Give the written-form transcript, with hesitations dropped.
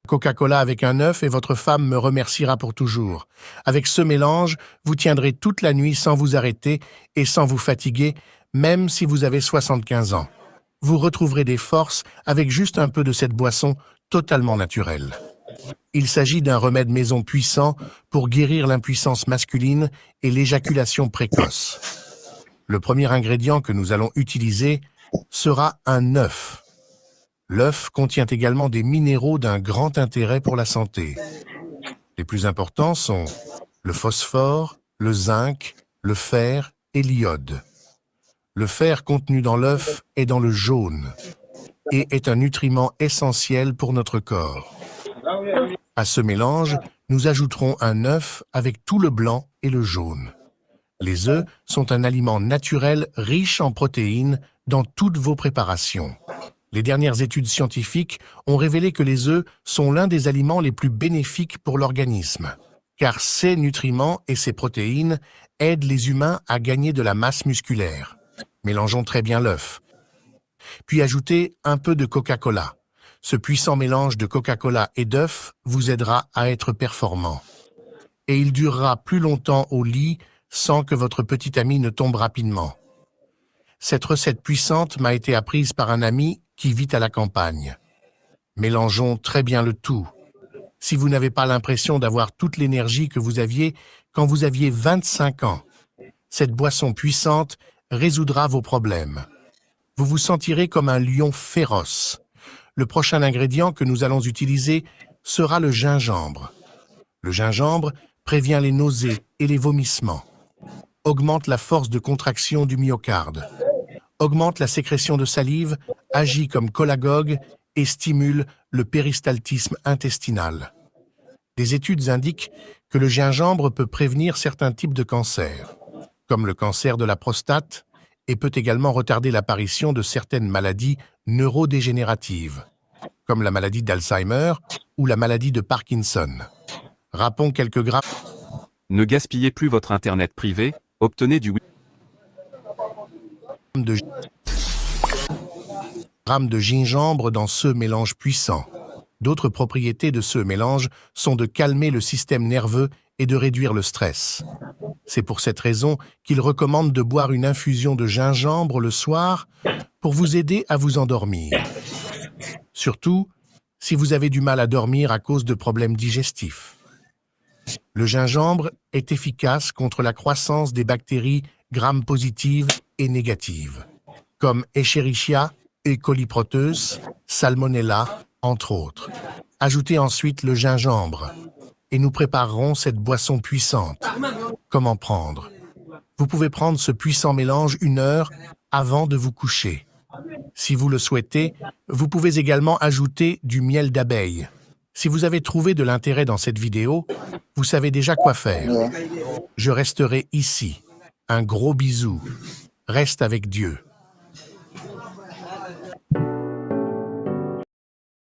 Coca-Cola avec un œuf et votre femme me remerciera pour toujours. Avec ce mélange, vous tiendrez toute la nuit sans vous arrêter et sans vous fatiguer, même si vous avez 75 ans. Vous retrouverez des forces avec juste un peu de cette boisson totalement naturelle. Il s'agit d'un remède maison puissant pour guérir l'impuissance masculine et l'éjaculation précoce. Le premier ingrédient que nous allons utiliser sera un œuf. L'œuf contient également des minéraux d'un grand intérêt pour la santé. Les plus importants sont le phosphore, le zinc, le fer et l'iode. Le fer contenu dans l'œuf est dans le jaune et est un nutriment essentiel pour notre corps. À ce mélange, nous ajouterons un œuf avec tout le blanc et le jaune. Les œufs sont un aliment naturel riche en protéines dans toutes vos préparations. Les dernières études scientifiques ont révélé que les œufs sont l'un des aliments les plus bénéfiques pour l'organisme, car ces nutriments et ces protéines aident les humains à gagner de la masse musculaire. Mélangeons très bien l'œuf. Puis ajoutez un peu de Coca-Cola. Ce puissant mélange de Coca-Cola et d'œufs vous aidera à être performant. Et il durera plus longtemps au lit sans que votre petit ami ne tombe rapidement. Cette recette puissante m'a été apprise par un ami qui vit à la campagne. Mélangeons très bien le tout. Si vous n'avez pas l'impression d'avoir toute l'énergie que vous aviez quand vous aviez 25 ans, cette boisson puissante résoudra vos problèmes. Vous vous sentirez comme un lion féroce. Le prochain ingrédient que nous allons utiliser sera le gingembre. Le gingembre prévient les nausées et les vomissements, augmente la force de contraction du myocarde, augmente la sécrétion de salive, agit comme cholagogue et stimule le péristaltisme intestinal. Des études indiquent que le gingembre peut prévenir certains types de cancers, comme le cancer de la prostate, et peut également retarder l'apparition de certaines maladies neurodégénératives, comme la maladie d'Alzheimer ou la maladie de Parkinson. Râpons quelques grammes Ne gaspillez plus votre Internet privé, obtenez du de gingembre dans ce mélange puissant. D'autres propriétés de ce mélange sont de calmer le système nerveux et de réduire le stress. C'est pour cette raison qu'il recommande de boire une infusion de gingembre le soir pour vous aider à vous endormir. Surtout, si vous avez du mal à dormir à cause de problèmes digestifs. Le gingembre est efficace contre la croissance des bactéries gram-positives et négatives, comme Escherichia, E. coli proteus, Salmonella, entre autres. Ajoutez ensuite le gingembre et nous préparerons cette boisson puissante. Comment prendre? Vous pouvez prendre ce puissant mélange 1 heure avant de vous coucher. Si vous le souhaitez, vous pouvez également ajouter du miel d'abeille. Si vous avez trouvé de l'intérêt dans cette vidéo, vous savez déjà quoi faire. Je resterai ici. Un gros bisou. Reste avec Dieu.